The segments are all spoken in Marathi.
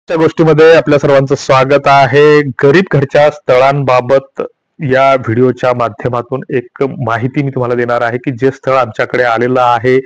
त्या गोष्टीमध्ये आपल्या सर्वांचं स्वागत आहे. गरीब घरच्या स्थळांबाबत या व्हिडिओच्या माध्यमातून एक माहिती मी तुम्हाला देणार आहे की जे स्थळ आमच्याकडे आलेलं आहे.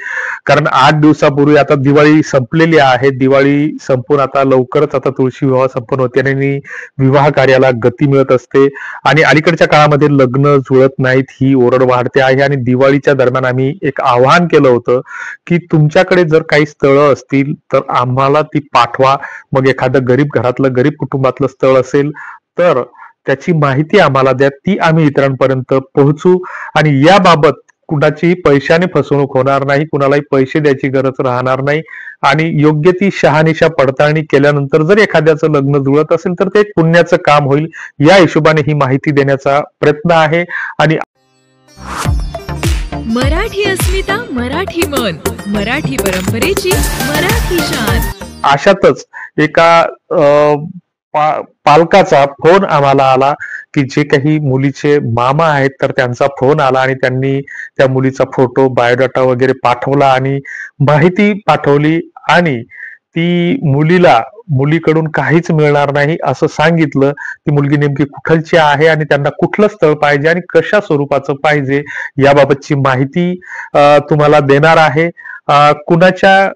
कारण 8 दिवसापूर्वी आता दिवाळी संपलेली आहे. दिवाळी संपून आता लवकरच आता तुळशी विवाह संपन्न होते आणि विवाह कार्याला गती मिळत असते आणि अलीकडच्या काळामध्ये लग्न जुळत नाहीत ही ओरड वाढते आहे आणि दिवाळीच्या दरम्यान आम्ही एक आवाहन केलं होतं की तुमच्याकडे जर काही स्थळं असतील तर आम्हाला ती पाठवा. मग एखादं गरीब घरातलं गरीब कुटुंबातलं स्थळ असेल तर त्याची माहिती आम्हाला द्या, ती आम्ही इतरांपर्यंत पोहोचू आणि याबाबत कुणाची पैशाने फसवणूक होणार नाही, कुणालाही पैसे द्यायची गरज राहणार नाही आणि योग्य ती शहानिशा पडताळणी केल्यानंतर जर एखाद्याचं लग्न जुळत असेल तर ते एक पुण्याचं काम होईल. या हिशोबाने ही माहिती देण्याचा प्रयत्न आहे आणि मराठी अस्मिता, मराठी मन, मराठी परंपरेची मराठी शान. अशातच एका पालकाचा फोन आम्हाला आला की जे काही मुलीचे मामा आहेत तर त्यांचा फोन आला आणि त्यांनी त्या मुलीचा फोटो बायोडाटा वगैरे पाठवला आणि माहिती पाठवली आणि ती मुलीकडून काहीच मिळणार नाही असं सांगितलं. ती मुलगी नेमकी कुठलची आहे आणि त्यांना कुठलं स्थळ पाहिजे आणि कशा स्वरूपाचं पाहिजे याबाबतची माहिती तुम्हाला देणार आहे. कुणाच्या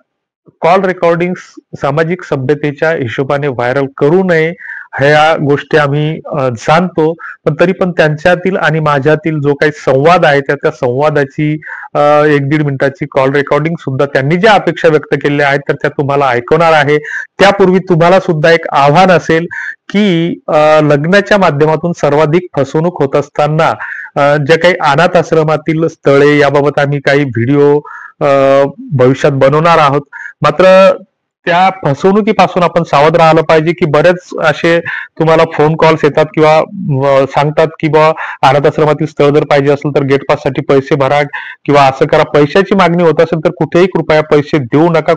कॉल रेकॉर्डिंग सामाजिक सभ्यतेच्या हिशोबाने व्हायरल करू नये ह्या गोष्टी आम्ही जाणतो, पण तरी पण त्यांच्यातील आणि माझ्यातील जो काही संवाद आहे त्या संवादाची 1-1.5 मिनिटाची कॉल रेकॉर्डिंग सुद्धा त्यांनी ज्या अपेक्षा व्यक्त केलेल्या आहेत तर त्या तुम्हाला ऐकवणार आहे. त्यापूर्वी तुम्हाला सुद्धा एक आव्हान असेल की लग्नाच्या माध्यमातून सर्वाधिक फसवणूक होत असताना जे काही अनाथ आश्रमातील स्थळे याबाबत आम्ही काही व्हिडिओ भविष्यात बनवणार आहोत. मात्र त्या फसवणुकीपासून आपण सावध राहिलं पाहिजे की बरेच असे तुम्हाला फोन कॉल्स येतात किंवा सांगतात की बा अनाथ आश्रमातील स्थळ जर पाहिजे असेल तर गेट पास साठी पैसे भरा किंवा असं करा. पैशाची मागणी होत असेल तर कुठेही कृपया पैसे देऊ नका.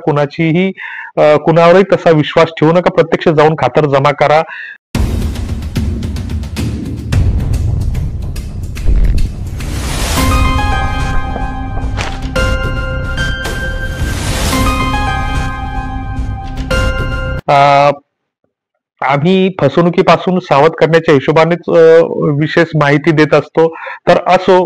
कुणावरही तसा विश्वास ठेवू नका. प्रत्यक्ष जाऊन खातर जमा करा. आम्ही फसवणुकीपासून सावध करण्याच्या हिशोबानेच विशेष माहिती देत असतो. तर असो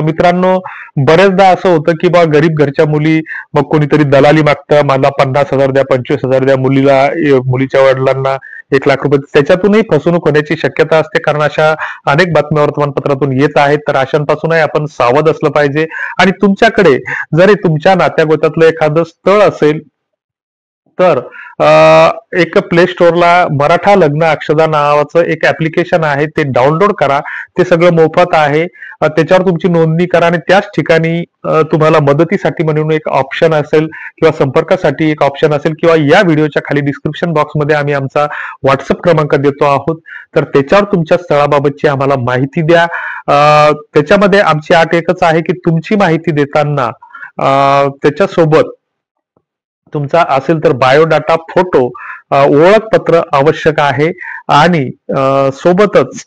मित्रांनो, बरेचदा असं होतं की बा गरीब घरच्या मुली मग कोणीतरी दलाली मागतं, मला 50,000 द्या, 25,000 द्या, मुलीच्या वडिलांना 1,00,000 रुपये. त्याच्यातूनही फसवणूक होण्याची शक्यता असते कारण अशा अनेक बातम्या वर्तमानपत्रातून येत आहेत. तर अशांपासूनही आपण सावध असलं पाहिजे आणि तुमच्याकडे जरी तुमच्या नात्यागोत्यातलं एखादं स्थळ असेल तर एक प्ले स्टोअरला मराठा लग्न अक्षदा नावाचं एक ऍप्लिकेशन आहे, ते डाउनलोड करा. ते सगळं मोफत आहे. त्याच्यावर तुमची नोंदणी करा आणि त्याच ठिकाणी तुम्हाला मदतीसाठी म्हणून एक ऑप्शन असेल किंवा संपर्कासाठी एक ऑप्शन असेल किंवा या व्हिडिओच्या खाली डिस्क्रिप्शन बॉक्समध्ये आम्ही आमचा व्हॉट्सअप क्रमांक देतो आहोत. तर त्याच्यावर तुमच्या स्थळाबाबतची आम्हाला माहिती द्या. त्याच्यामध्ये आमची अट एकच आहे की तुमची माहिती देताना त्याच्यासोबत तुमचा असेल तर बायोडाटा, फोटो, ओळखपत्र आवश्यक आहे आणि सोबतच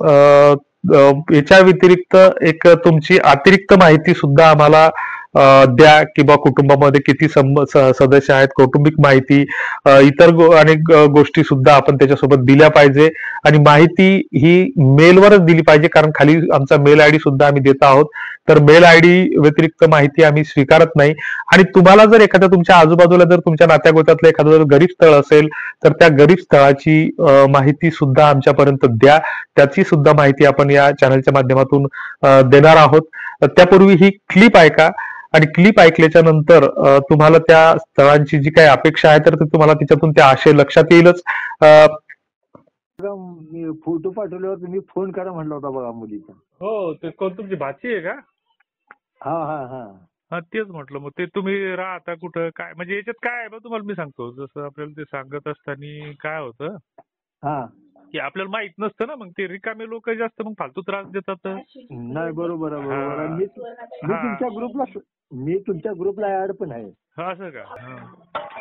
याच्या व्यतिरिक्त एक तुमची अतिरिक्त माहिती सुद्धा आम्हाला द्या की बा कुटुंबामध्ये किती सदस्य आहेत, कौटुंबिक माहिती, इतर अनेक गोष्टी सुद्धा आपण त्याच्यासोबत दिल्या पाहिजे आणि माहिती ही मेलवरच दिली पाहिजे कारण खाली आमचा मेल आयडी सुद्धा आम्ही देत आहोत. तर मेल आयडी व्यतिरिक्त माहिती आम्ही स्वीकारत नाही आणि तुम्हाला जर एखाद्या तुमच्या आजूबाजूला जर तुमच्या नात्यागोत्यातलं एखादं जर गरीब स्थळ असेल तर त्या गरीब स्थळाची माहिती सुद्धा आमच्यापर्यंत द्या. त्याची सुद्धा माहिती आपण या चॅनलच्या माध्यमातून देणार आहोत. त्यापूर्वी ही क्लिप ऐका आणि क्लिप ऐकल्याच्या नंतर तुम्हाला त्या स्थळांची जी काही अपेक्षा आहे तर तुम्हाला त्याच्यातून त्या आशय लक्षात येईलच. मी फोटो पाठवल्यावर तुम्ही फोन करा म्हटला होता बघा मुलीचा. हो, ते कोण तुमची भाची आहे का? हा हा हा हा, तेच म्हटलं. मग ते तुम्ही राहता कुठं, काय म्हणजे याच्यात काय आहे बघ तुम्हाला मी सांगतो. जसं आपल्याला ते सांगत असताना काय होतं हा की आपल्याला माहित नसतं ना, मग ते रिकामे लोक जास्त मग फालतू त्रास देतात. नाही बरोबर आहे बरोबर आहे. मी तुमच्या ग्रुपला ऍड पण आहे. असं का?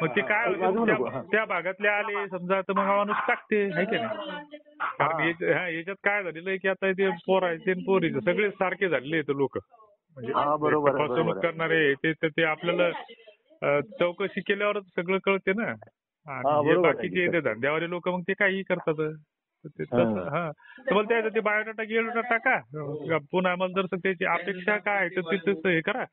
मग ते काय त्या भागातले आले समजा तर मग माणूस टाकते, आहे की नाही? कारण याच्यात काय झालेलं आहे की आता ते पोरायचे पोरीचे सगळे सारखे झालेले आहेत लोक. म्हणजे फसवणूक करणारे ते आपल्याला चौकशी केल्यावरच सगळं कळते ना. आणि हा हे बरोबर आहे बाकीचे की. ते धंद्यावाले लोक मग ते काही करतात. तर ते हा. तसं तर मला त्याचं ते बायोडाटा गियोडाटा टाका. पुन्हा आम्हाला जर त्याची अपेक्षा काय आहे तर ते तसं हे करा.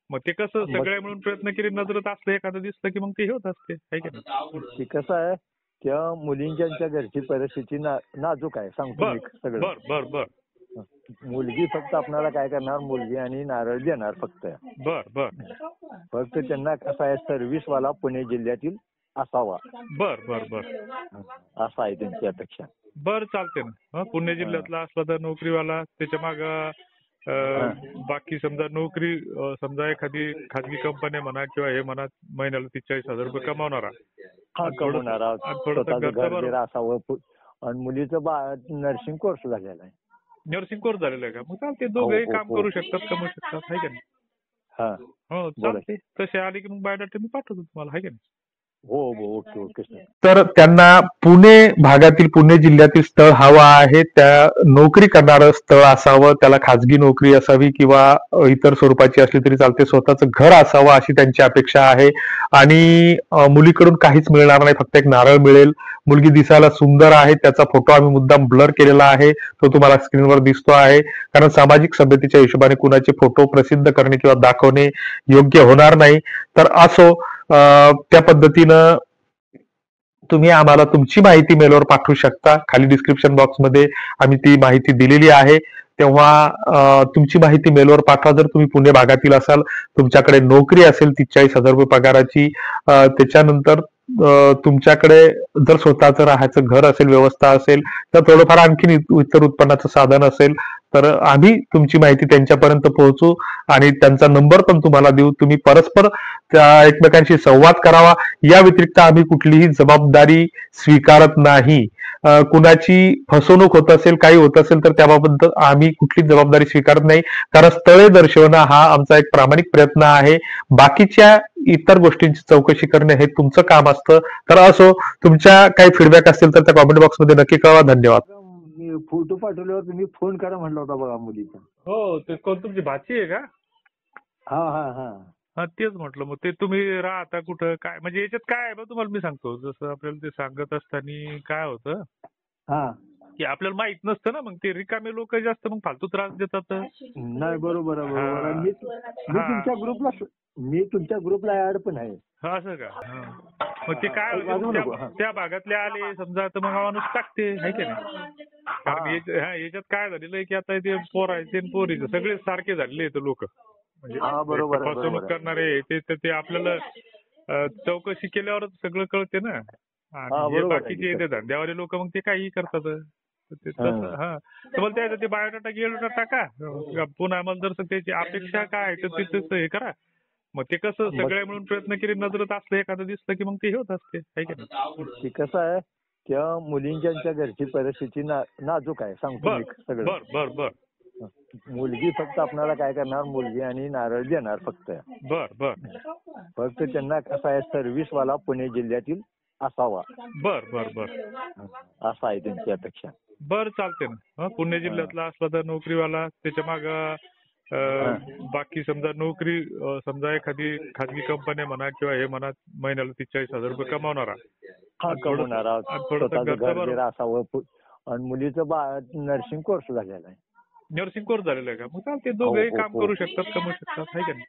मग ते कसं मग सगळे मिळून प्रयत्न केले नजरत असलं एखादं दिसलं की मग ते हे होत असते है की नाही. ते कसं आहे त्या मुलींच्या घरची परिस्थिती नाजूक आहे सांगतो बर मी सगळं. बर बर बर मुलगी फक्त आपल्याला काय करणार, मुलगी आणि नारळ देणार फक्त. बर बर फक्त त्यांना कसं आहे, सर्व्हिसवाला पुणे जिल्ह्यातील असावा बर बर बर असं आहे त्यांची अपेक्षा. बर चालते ना. पुणे जिल्ह्यातला असला तर नोकरीवाला त्याच्या माग बाकी समजा नोकरी समजा एखादी खाजगी कंपनी म्हणा किंवा हे म्हणा महिन्याला 40,000 रुपये कमावणारा. हा आणि थोडं- कमवणारा, आणि थोडंसं स्वतःचं घरचं घर बरं. बीर असावं. आणि मुलीचं नर्सिंग कोर्स झालेला आहे. नर्सिंग कोर्स झालेला आहे का? मग चालते हो, दोघंही हो, काम हो. करू शकतात कमवू शकतात है का नाही. हा हो बोला. चालते. तसे आले की मग बायोडाटा मी पाठवतो तुम्हाला है का नाही. हो हो ओके ओके सर. तर त्यांना पुणे भागातील पुणे जिल्ह्यातील स्थळ हवं आहे. त्या नोकरी करणारं स्थळ असावं. त्याला खाजगी नोकरी असावी किंवा इतर स्वरूपाची असली तरी चालते. स्वतःचं घर असावं अशी त्यांची अपेक्षा आहे. आणि मुलीकडून काहीच मिळणार नाही, फक्त एक नारळ मिळेल. मुलगी दिसायला सुंदर आहे. त्याचा फोटो आम्ही मुद्दाम ब्लर केलेला आहे, तो तुम्हाला स्क्रीनवर दिसतो आहे. कारण सामाजिक सभ्यतेच्या हिशोबाने कुणाचे फोटो प्रसिद्ध करणे किंवा दाखवणे योग्य होणार नाही. तर असो, त्या पद्धतीनं तुम्ही आम्हाला तुमची माहिती मेलवर पाठवू शकता. खाली डिस्क्रिप्शन बॉक्समध्ये आम्ही ती माहिती दिलेली आहे. तेव्हा तुमची माहिती मेलवर पाठवा. जर तुम्ही पुणे भागातील असाल, तुमच्याकडे नोकरी असेल 43,000 रुपये पगाराची, त्याच्यानंतर तुमच्याकडे जर स्वतःचं राहायचं घर असेल, व्यवस्था असेल, तर थोडंफार आणखीन इतर उत्पन्नाचं साधन असेल तर आम्ही तुमची माहिती त्यांच्यापर्यंत पोहोचू आणि त्यांचा नंबर पण तुम्हाला देऊ. तुम्ही परस्पर त्या एकमेकांशी संवाद करावा. या व्यतिरिक्त आम्ही कुठलीही जबाबदारी स्वीकारत नाही. कुणाची फसवणूक होत असेल, काही होत असेल तर त्याबाबत आम्ही कुठलीच जबाबदारी स्वीकारत नाही. कारण स्थळे दर्शवणं हा आमचा एक प्रामाणिक प्रयत्न आहे. बाकीच्या इतर गोष्टींची चौकशी करणे हे तुमचं काम असतं. तर असो, तुमच्या काही फीडबॅक असतील तर त्या कॉमेंट बॉक्समध्ये नक्की कळवा. धन्यवाद. मी फोटो पाठवल्यावर तुम्ही फोन करा म्हणला होता बघा मुलीचा. हो, ते कोण तुमची भाची आहे का? हा हा हा हा तेच म्हटलं. मग ते तुम्ही राहता कुठं काय म्हणजे याच्यात काय आहे बघ तुम्हाला मी सांगतो. जसं आपल्याला ते सांगत असताना काय होतं हा. की आपल्याला माहित नसतं ना, मग ते रिकामे लोक जास्त मग फालतू त्रास देतात. नाही बरोबर आहे बरोबर आहे. हा. मी तुमच्या ग्रुपला ऍड पण आहे. हा, असं का? हा. मग ते काय होतं, वाजवू नको. त्या भागातले आले समजा तर मग माणूस टाकते है की नाही. कारण याच्यात काय झालेलं आहे की आता ते पोरायचे आणि पोरीचे सगळे सारखे झालेले आहेत लोक. म्हणजे हा बरोबर आहे, फसवणूक बरोबर आहे. करणारे ते आपल्याला चौकशी केल्यावरच सगळं कळते ना. हा, आणि हे बरोबर आहे बाकीचे की. ते धंद्यावाले लोक मग ते काही करतात. तर ते तसं तर मला त्याचं ते बायोडाटा गियोडाटा टाका. पुन्हा आम्हाला जर त्याची अपेक्षा काय आहे तर ते तसं हे करा. मग ते कसं सगळे मिळून प्रयत्न केले नजरत असलं एखादं दिसलं की मग ते हे होत असते है की नाही. ते कसं आहे त्या मुलींच्या घरची परिस्थिती नाजूक आहे सांगतो बर मी सगळं. बर बर बर मुलगी फक्त आपल्याला काय करणार, मुलगी आणि नारळ देणार फक्त. बर बर फक्त त्यांना कसं आहे, सर्व्हिसवाला पुणे जिल्ह्यातील असावा बर बर बर असं आहे त्यांची अपेक्षा. बर चालते ना. पुणे जिल्ह्यातला असला तर नोकरीवाला त्याच्या माग बाकी समजा नोकरी समजा एखादी खाजगी कंपनी म्हणा किंवा हे म्हणा महिन्याला 43,000 रुपये कमावणारा. हा कमवणारा, आणि थोडंसं स्वतःचं घरचं घर बरं. बीर असावं. आणि मुलीचं नर्सिंग कोर्स झालेला आहे. नर्सिंग कोर्स झालेला आहे का? मग चालते हो, दोघंही हो, काम हो. करू शकतात कमवू शकतात है का नाही.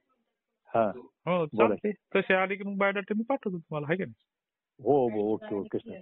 हा हो बोला. चालते. तसे आले की मग बायोडाटा मी पाठवतो तुम्हाला है का नाही. हो हो ओके ओके सर.